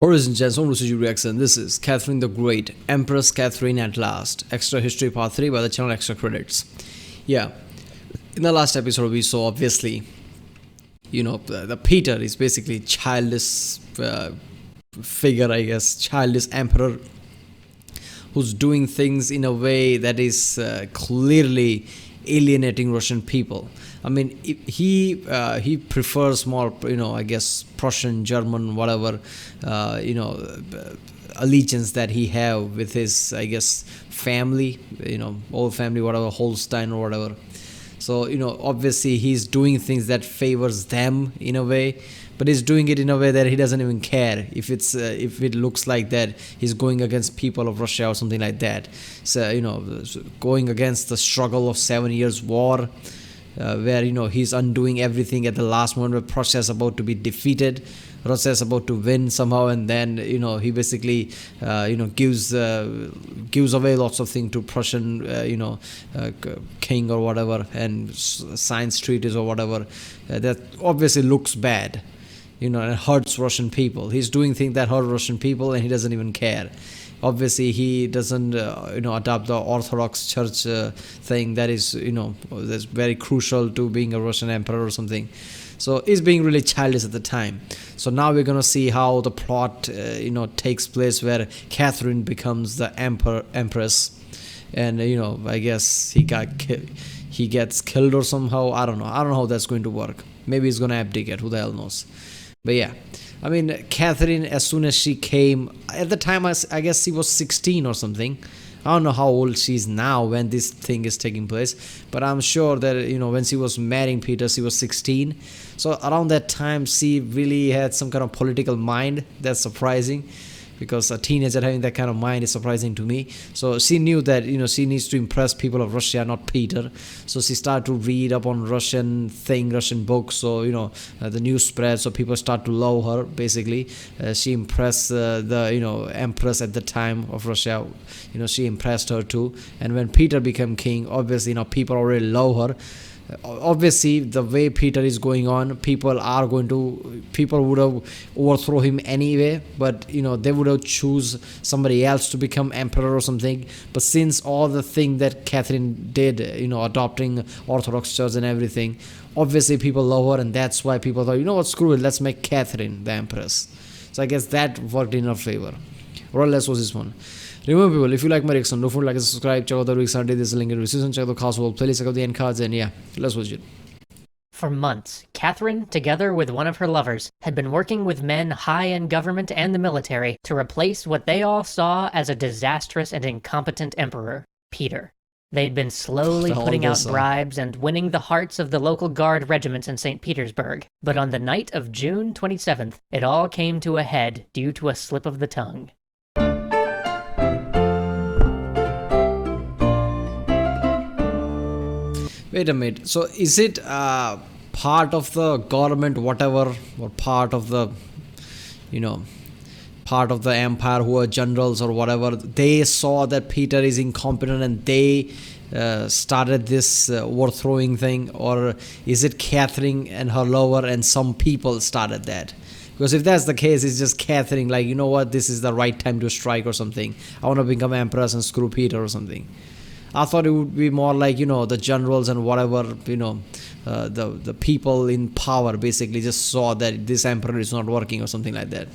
Ladies and gents, welcome to CG Reaction. This is Catherine the Great, Empress Catherine at last. Extra history part 3 by the channel Extra Credits. Yeah, in the last episode we saw obviously, the Peter is basically childish figure, I guess, childish emperor who's doing things in a way that is clearly alienating Russian people. I mean, he prefers more, I guess, Prussian, German, whatever, allegiance that he have with his, I guess, family, old family, whatever, Holstein or whatever. So, obviously he's doing things that favors them in a way, but he's doing it in a way that he doesn't even care if it looks like that he's going against people of Russia or something like that. So, going against the struggle of 7 years war, where he's undoing everything at the last moment where Prussia is about to be defeated, Russia is about to win somehow, and then he basically gives away lots of things to Prussian king or whatever, and signs treaties or whatever. That obviously looks bad, and hurts Russian people. He's doing things that hurt Russian people, and he doesn't even care. Obviously he doesn't adopt the Orthodox Church thing that is that's very crucial to being a Russian emperor or something. So he's being really childish at the time. So now we're gonna see how the plot takes place, where Catherine becomes the empress, and I guess he gets killed or somehow. I don't know how that's going to work. Maybe he's gonna abdicate, who the hell knows. But yeah, I mean, Catherine, as soon as she came, at the time I guess she was 16 or something. I don't know how old she is now when this thing is taking place, but I'm sure that when she was marrying Peter, she was 16. So around that time she really had some kind of political mind. That's surprising, because a teenager having that kind of mind is surprising to me. So she knew that she needs to impress people of Russia, not Peter. So she started to read up on Russian books. So the news spread, so people start to love her. Basically, she impressed the Empress at the time of Russia. She impressed her too. And when Peter became king, obviously people already love her. Obviously the way Peter is going on, people would have overthrow him anyway, but they would have choose somebody else to become emperor or something. But since all the thing that Catherine did, adopting Orthodox Church and everything, obviously people love her, and that's why people thought, what, screw it, let's make Catherine the empress. So I guess that worked in her favor. Or else was this one. Remember, people, if you like my reaction, don't forget to like and subscribe. Check out the week's Sunday. There's a link in the description. Check out the Console playlist. Check out the end cards, and yeah, let's watch it. For months, Catherine, together with one of her lovers, had been working with men high in government and the military to replace what they all saw as a disastrous and incompetent emperor, Peter. They'd been slowly putting out bribes and winning the hearts of the local guard regiments in St. Petersburg. But on the night of June 27th, it all came to a head due to a slip of the tongue. Wait a minute. So is it part of the government, whatever, or part of the, part of the empire who are generals or whatever? They saw that Peter is incompetent and they started this overthrowing thing, or is it Catherine and her lover and some people started that? Because if that's the case, it's just Catherine like, what, this is the right time to strike or something. I want to become empress and screw Peter or something. I thought it would be more like, the generals and whatever, the people in power basically just saw that this emperor is not working or something like that.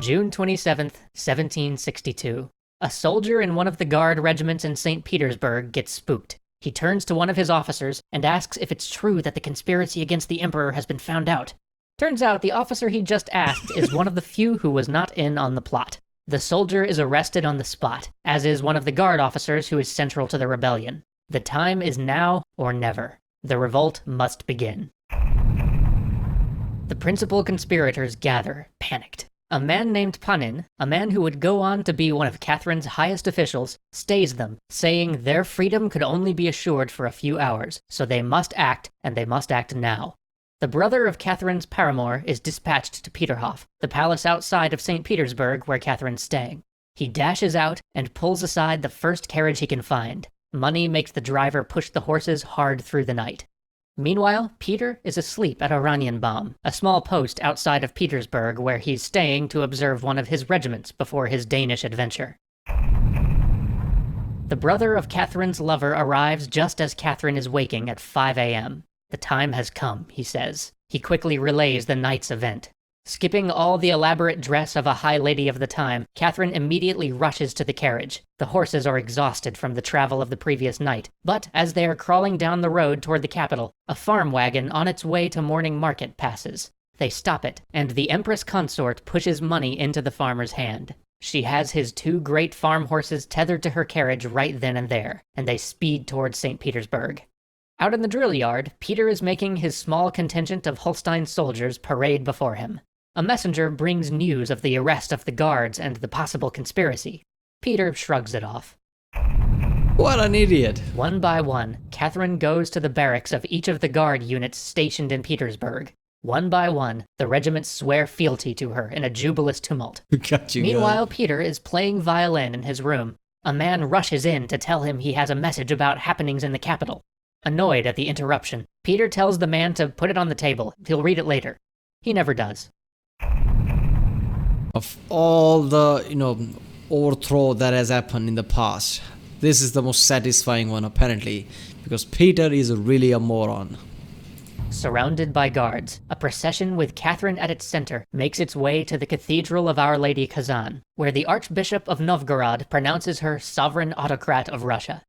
June 27th, 1762. A soldier in one of the guard regiments in St. Petersburg gets spooked. He turns to one of his officers and asks if it's true that the conspiracy against the emperor has been found out. Turns out the officer he just asked is one of the few who was not in on the plot. The soldier is arrested on the spot, as is one of the guard officers who is central to the rebellion. The time is now or never. The revolt must begin. The principal conspirators gather, panicked. A man named Panin, a man who would go on to be one of Catherine's highest officials, stays them, saying their freedom could only be assured for a few hours, so they must act, and they must act now. The brother of Catherine's paramour is dispatched to Peterhof, the palace outside of St. Petersburg where Catherine's staying. He dashes out and pulls aside the first carriage he can find. Money makes the driver push the horses hard through the night. Meanwhile, Peter is asleep at Oranienbaum, a small post outside of Petersburg where he's staying to observe one of his regiments before his Danish adventure. The brother of Catherine's lover arrives just as Catherine is waking at 5 a.m. The time has come, he says. He quickly relays the night's event. Skipping all the elaborate dress of a high lady of the time, Catherine immediately rushes to the carriage. The horses are exhausted from the travel of the previous night, but as they are crawling down the road toward the capital, a farm wagon on its way to morning market passes. They stop it, and the Empress consort pushes money into the farmer's hand. She has his 2 great farm horses tethered to her carriage right then and there, and they speed towards St. Petersburg. Out in the drill yard, Peter is making his small contingent of Holstein soldiers parade before him. A messenger brings news of the arrest of the guards and the possible conspiracy. Peter shrugs it off. What an idiot. One by one, Catherine goes to the barracks of each of the guard units stationed in Petersburg. One by one, the regiments swear fealty to her in a jubilous tumult. Got you, Meanwhile, Peter is playing violin in his room. A man rushes in to tell him he has a message about happenings in the capital. Annoyed at the interruption, Peter tells the man to put it on the table. He'll read it later. He never does. Of all the, overthrow that has happened in the past, this is the most satisfying one apparently, because Peter is really a moron. Surrounded by guards, a procession with Catherine at its center makes its way to the Cathedral of Our Lady Kazan, where the Archbishop of Novgorod pronounces her sovereign autocrat of Russia.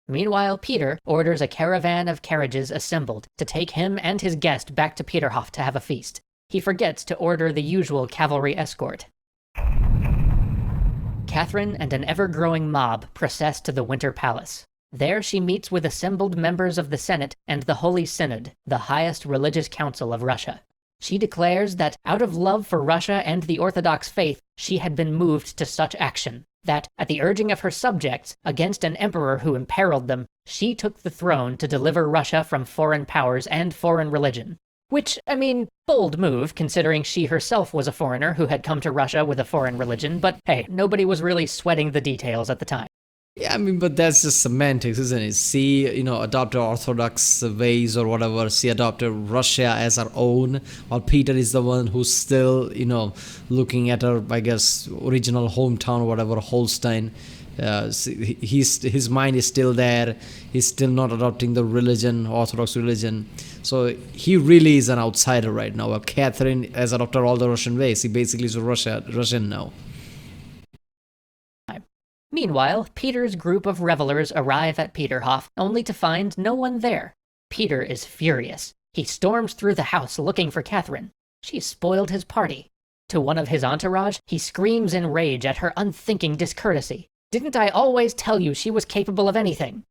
Meanwhile, Peter orders a caravan of carriages assembled to take him and his guest back to Peterhof to have a feast. He forgets to order the usual cavalry escort. Catherine and an ever-growing mob process to the Winter Palace. There she meets with assembled members of the Senate and the Holy Synod, the highest religious council of Russia. She declares that out of love for Russia and the Orthodox faith, she had been moved to such action, that, at the urging of her subjects, against an emperor who imperiled them, she took the throne to deliver Russia from foreign powers and foreign religion. Which, bold move, considering she herself was a foreigner who had come to Russia with a foreign religion, but hey, nobody was really sweating the details at the time. Yeah, but that's just semantics, isn't it? She, adopted Orthodox ways or whatever. She adopted Russia as her own. While Peter is the one who's still, looking at her, I guess, original hometown or whatever, Holstein. His mind is still there. He's still not adopting the religion, Orthodox religion. So he really is an outsider right now. While Catherine has adopted all the Russian ways. He basically is Russian now. Meanwhile, Peter's group of revelers arrive at Peterhof, only to find no one there. Peter is furious. He storms through the house looking for Catherine. She spoiled his party. To one of his entourage, he screams in rage at her unthinking discourtesy. Didn't I always tell you she was capable of anything?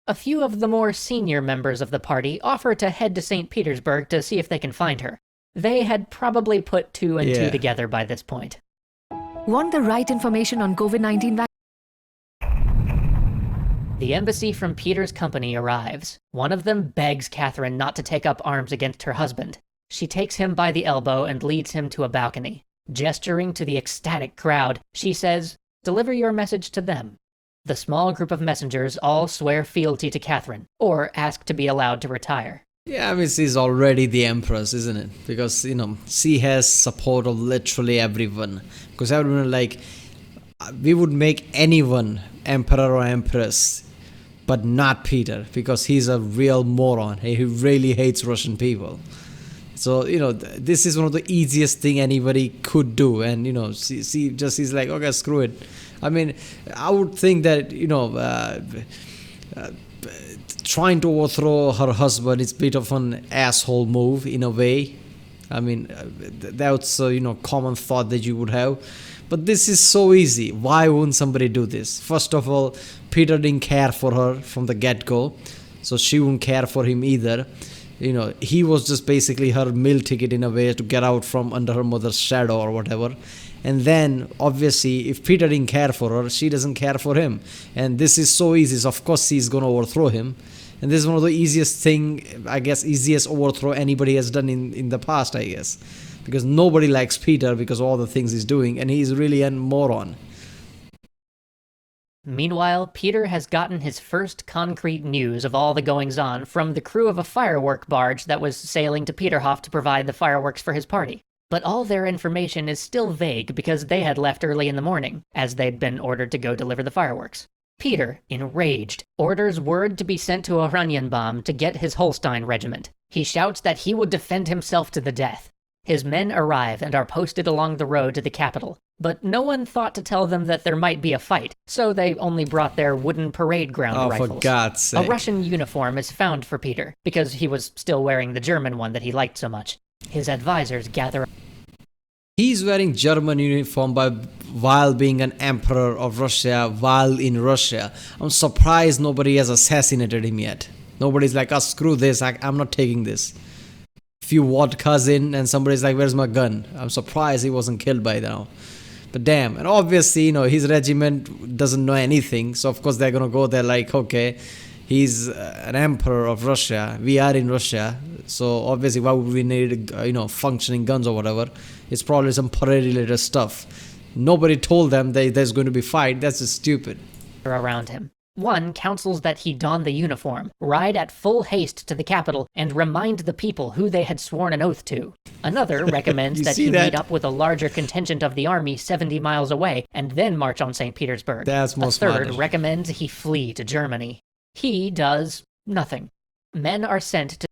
A few of the more senior members of the party offer to head to St. Petersburg to see if they can find her. They had probably put 2 and 2 together by this point. Want the right information on COVID-19 vaccine? The embassy from Peter's company arrives. One of them begs Catherine not to take up arms against her husband. She takes him by the elbow and leads him to a balcony. Gesturing to the ecstatic crowd, she says, "Deliver your message to them." The small group of messengers all swear fealty to Catherine, or ask to be allowed to retire. Yeah, she's already the Empress, isn't it? Because, she has support of literally everyone. Because everyone, we would make anyone Emperor or Empress, but not Peter, because he's a real moron. He really hates Russian people. So, this is one of the easiest thing anybody could do. And, he's like, okay, screw it. I would think that, trying to overthrow her husband is a bit of an asshole move in a way. That's a, common thought that you would have. But this is so easy. Why wouldn't somebody do this? First of all, Peter didn't care for her from the get-go, so she wouldn't care for him either. He was just basically her meal ticket in a way to get out from under her mother's shadow or whatever. And then, obviously, if Peter didn't care for her, she doesn't care for him. And this is so easy, so of course she's going to overthrow him. And this is one of the easiest overthrow anybody has done in the past, I guess. Because nobody likes Peter because of all the things he's doing, and he's really a moron. Meanwhile, Peter has gotten his first concrete news of all the goings-on from the crew of a firework barge that was sailing to Peterhof to provide the fireworks for his party. But all their information is still vague because they had left early in the morning, as they'd been ordered to go deliver the fireworks. Peter, enraged, orders word to be sent to Oranienbaum to get his Holstein regiment. He shouts that he will defend himself to the death. His men arrive and are posted along the road to the capital, but no one thought to tell them that there might be a fight, so they only brought their wooden parade ground rifles. For God's sake. A Russian uniform is found for Peter, because he was still wearing the German one that he liked so much. His advisors gather. He's wearing German uniform while being an emperor of Russia, while in Russia. I'm surprised nobody has assassinated him yet. Nobody's like, oh, screw this, I'm not taking this. Few vodkas in and somebody's like, where's my gun? I'm surprised he wasn't killed by now. But damn, and obviously, his regiment doesn't know anything, so of course they're gonna go there like, okay, he's an emperor of Russia, we are in Russia, so obviously why would we need, functioning guns or whatever? It's probably some parade-related stuff. Nobody told them that there's going to be fight, that's just stupid. Around him. One counsels that he don the uniform, ride at full haste to the capital, and remind the people who they had sworn an oath to. Another recommends that he meet up with a larger contingent of the army 70 miles away, and then march on St. Petersburg. That's more A third smarter. recommends he flee to Germany. He does nothing. Men are sent to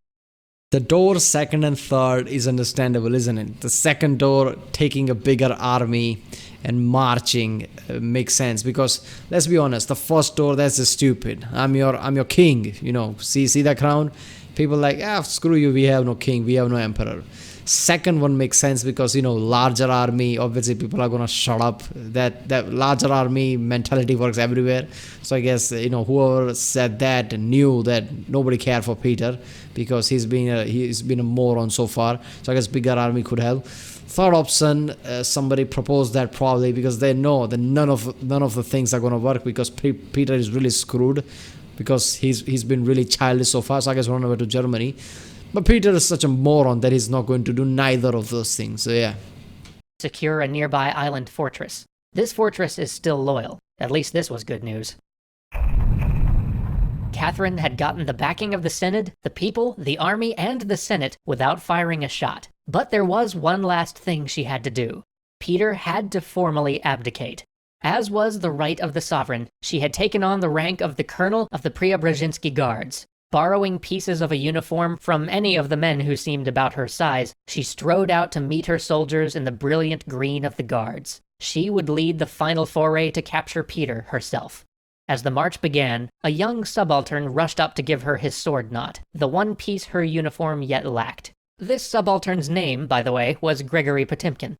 The door second and third is understandable, isn't it? The second door taking a bigger army and marching makes sense, because let's be honest, the first door, that's just stupid. I'm your king, see that crown? People like, screw you, we have no king, we have no emperor. Second one makes sense because larger army, obviously people are gonna shut up. That larger army mentality works everywhere. So I guess whoever said that knew that nobody cared for Peter, because he's been a moron so far. So I guess bigger army could help. Third option, somebody proposed that probably because they know that none of the things are gonna work, because Peter is really screwed, because he's been really childish so far. So I guess run over to Germany. But Peter is such a moron that he's not going to do neither of those things. So yeah. secure a nearby island fortress. This fortress is still loyal. At least this was good news. Katherine had gotten the backing of the Synod, the people, the army, and the Senate without firing a shot. But there was one last thing she had to do. Peter had to formally abdicate. As was the right of the sovereign, she had taken on the rank of the colonel of the Preobrazhensky Guards. Borrowing pieces of a uniform from any of the men who seemed about her size, she strode out to meet her soldiers in the brilliant green of the Guards. She would lead the final foray to capture Peter herself. As the march began, a young subaltern rushed up to give her his sword knot, the one piece her uniform yet lacked. This subaltern's name, by the way, was Gregory Potemkin.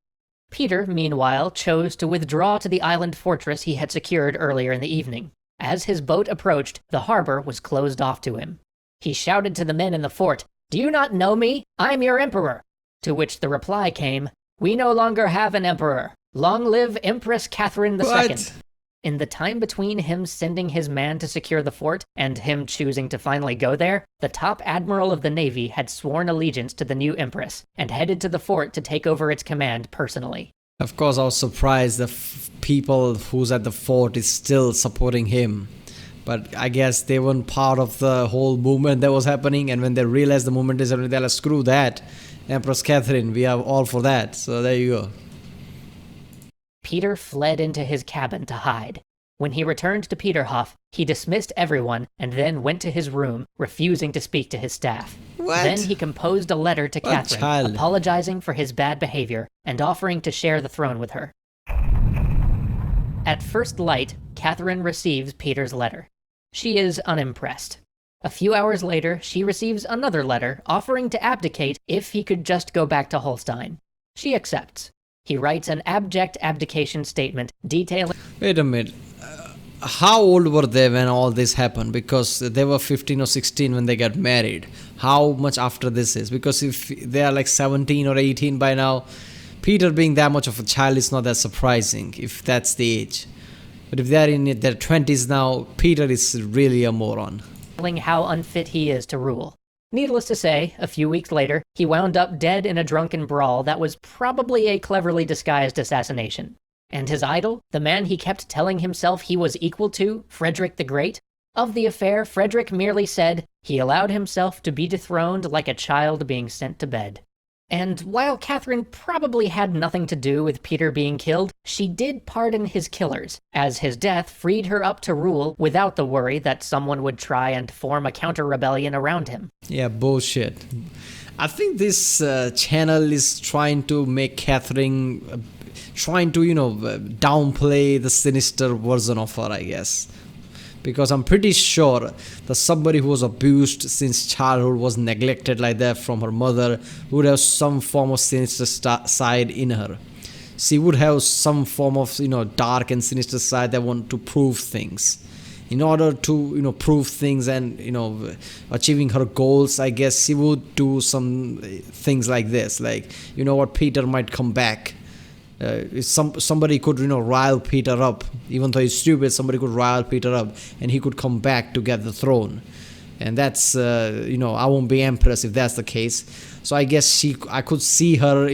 Peter, meanwhile, chose to withdraw to the island fortress he had secured earlier in the evening. As his boat approached, the harbor was closed off to him. He shouted to the men in the fort, "Do you not know me? I'm your emperor!" To which the reply came, "We no longer have an emperor. Long live Empress Katherine II." What? In the time between him sending his man to secure the fort and him choosing to finally go there, the top admiral of the Navy had sworn allegiance to the new Empress and headed to the fort to take over its command personally. Of course, I was surprised the people who's at the fort is still supporting him. But I guess they weren't part of the whole movement that was happening, and when they realized the movement is happening, they're like, screw that. Empress Catherine, we are all for that. So there you go. Peter fled into his cabin to hide. When he returned to Peterhof, he dismissed everyone and then went to his room, refusing to speak to his staff. What? Then he composed a letter to What Katherine, child? apologizing for his bad behavior and offering to share the throne with her. At first light, Katherine receives Peter's letter. She is unimpressed. A few hours later, she receives another letter offering to abdicate if he could just go back to Holstein. She accepts. He writes an abject abdication statement detailing... Wait a minute. How old were they when all this happened? Because they were 15 or 16 when they got married. How much after this is? Because if they are like 17 or 18 by now, Peter being that much of a child is not that surprising, if that's the age. But if they're in their 20s now, Peter is really a moron. how unfit he is to rule. Needless to say, a few weeks later, he wound up dead in a drunken brawl that was probably a cleverly disguised assassination. And his idol, the man he kept telling himself he was equal to, Frederick the Great? Of the affair, Frederick merely said, he allowed himself to be dethroned like a child being sent to bed. And while Katherine probably had nothing to do with Peter being killed, she did pardon his killers, as his death freed her up to rule without the worry that someone would try and form a counter-rebellion around him. Yeah, bullshit. I think this channel is trying to make Catherine, trying to, downplay the sinister version of her, I guess. Because I'm pretty sure that somebody who was abused since childhood, was neglected like that from her mother, would have some form of sinister side in her. She would have some form of, dark and sinister side that want to prove things. In order to, prove things and, achieving her goals, I guess she would do some things like this. Like, Peter might come back. Somebody could rile Peter up, even though he's stupid. Somebody could rile Peter up and he could come back to get the throne, and that's I won't be Empress if that's the case. So I guess I could see her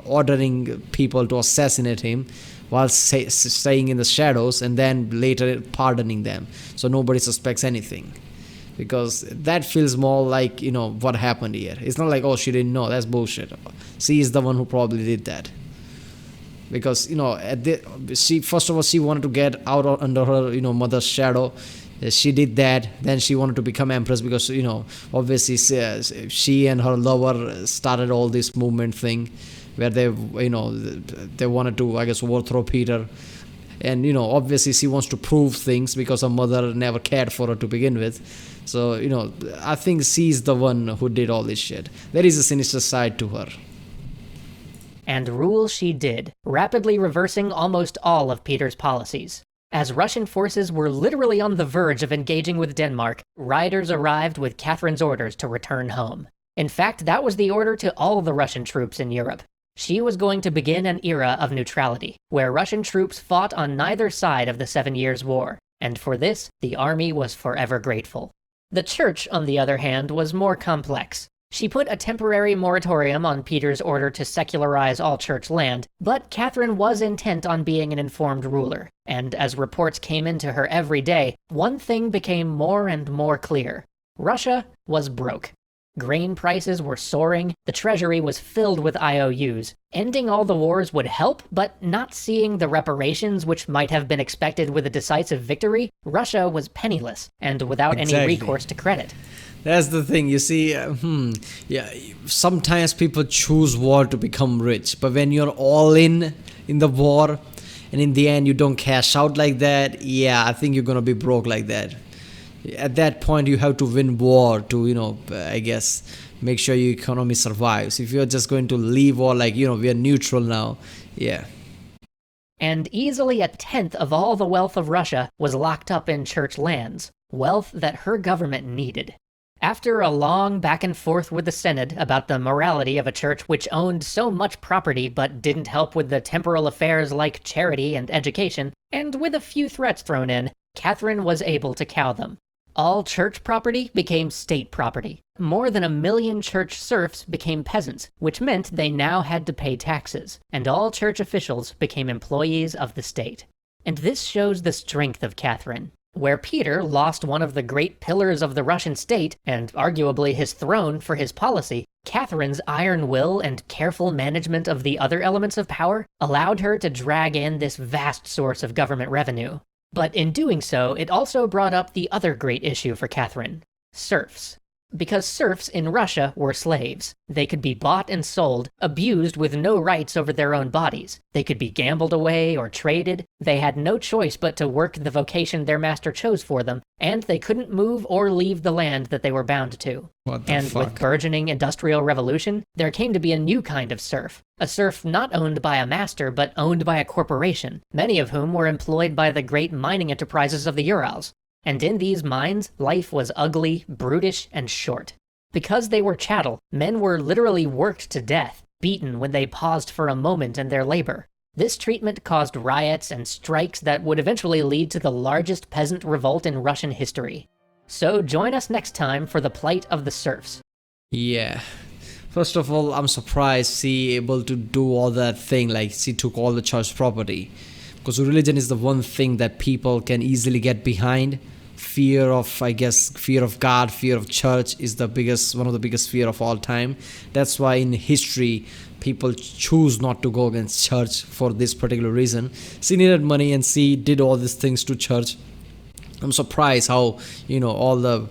ordering people to assassinate him while staying in the shadows, and then later pardoning them so nobody suspects anything, because that feels more like what happened here. It's not like, oh, she didn't know. That's bullshit. She is the one who probably did that. Because she, first of all, she wanted to get out under her mother's shadow. She did that. Then she wanted to become Empress because obviously she and her lover started all this movement thing where they wanted to, I guess, overthrow Peter. And obviously she wants to prove things because her mother never cared for her to begin with. So I think she's the one who did all this shit. There is a sinister side to her. And rule she did, rapidly reversing almost all of Peter's policies. As Russian forces were literally on the verge of engaging with Denmark, riders arrived with Catherine's orders to return home. In fact, that was the order to all the Russian troops in Europe. She was going to begin an era of neutrality, where Russian troops fought on neither side of the 7 Years' War, and for this, the army was forever grateful. The church, on the other hand, was more complex. She put a temporary moratorium on Peter's order to secularize all church land, but Katherine was intent on being an informed ruler, and as reports came into her every day, one thing became more and more clear. Russia was broke. Grain prices were soaring, the treasury was filled with IOUs. Ending all the wars would help, but not seeing the reparations which might have been expected with a decisive victory, Russia was penniless, and without any recourse to credit. That's the thing, you see, sometimes people choose war to become rich, but when you're all in the war, and in the end you don't cash out like that, I think you're gonna be broke like that. At that point, you have to win war to, I guess, make sure your economy survives. If you're just going to leave war like, we are neutral now, And easily a tenth of all the wealth of Russia was locked up in church lands, wealth that her government needed. After a long back and forth with the Senate about the morality of a church which owned so much property but didn't help with the temporal affairs like charity and education, and with a few threats thrown in, Katherine was able to cow them. All church property became state property. More than 1 million church serfs became peasants, which meant they now had to pay taxes, and all church officials became employees of the state. And this shows the strength of Katherine. Where Peter lost one of the great pillars of the Russian state, and arguably his throne, for his policy, Katherine's iron will and careful management of the other elements of power allowed her to drag in this vast source of government revenue. But in doing so, it also brought up the other great issue for Katherine: serfs. Because serfs in Russia were slaves. They could be bought and sold, abused with no rights over their own bodies. They could be gambled away or traded. They had no choice but to work the vocation their master chose for them, and they couldn't move or leave the land that they were bound to. With burgeoning industrial revolution, there came to be a new kind of serf. A serf not owned by a master, but owned by a corporation, many of whom were employed by the great mining enterprises of the Urals. And in these mines, life was ugly, brutish, and short. Because they were chattel, men were literally worked to death, beaten when they paused for a moment in their labor. This treatment caused riots and strikes that would eventually lead to the largest peasant revolt in Russian history. So join us next time for the plight of the serfs. Yeah. First of all, I'm surprised she able to do all that thing, like she took all the church property. because religion is the one thing that people can easily get behind. Fear of, I guess, fear of God, fear of church is one of the biggest fear of all time. That's why in history people choose not to go against church for this particular reason. She needed money and she did all these things to church. I'm surprised how, all the,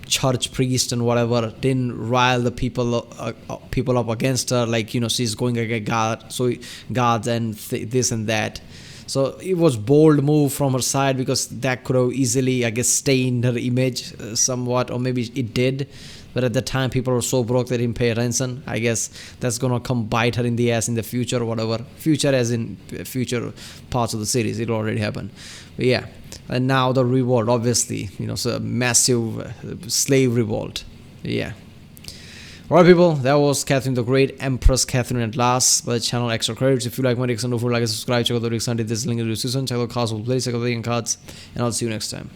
church priest and whatever didn't rile the people up against her. Like, she's going against God, so gods and this and that. So it was bold move from her side, because that could have easily, I guess, stained her image somewhat, or maybe it did. But at the time, people were so broke they didn't pay attention. I guess that's gonna come bite her in the ass in the future or whatever. Future as in future parts of the series. It already happened. But yeah, and now the revolt, obviously, so a massive slave revolt. Yeah. Alright people, that was Katherine the Great, Empress Katherine at last, by the channel Extra Credits. If you like my reaction, don't forget to like and subscribe, check out the reaction, this link in the description, check out the cards, please check out the cards, and I'll see you next time.